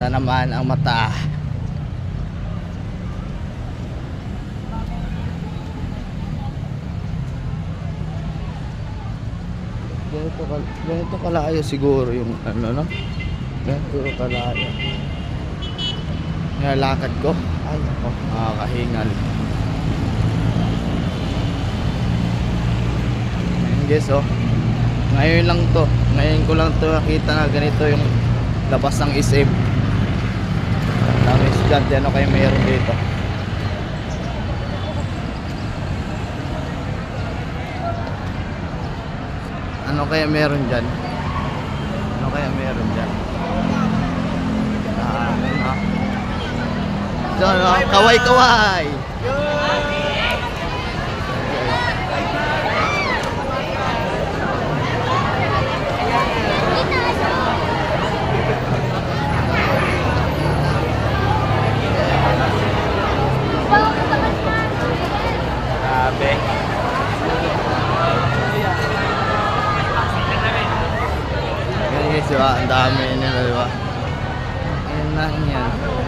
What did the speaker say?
Na naman ang mata. Ganito kalayo siguro yung ano, no? Ganito kalayo. Nilalakad ko. Ay, ako, nakakahingal. Ayun guys, oh. Ngayon lang to. Ngayon ko lang to nakita na ganito yung labas ng SM. Dami estudyante, ano kayo mayroon dito? Ano kaya meron dyan? Ano kaya meron dyan? Kaway-kaway! Grabe. Ganyan guys, diba? Ang dami nila, diba? Ayun lang yan.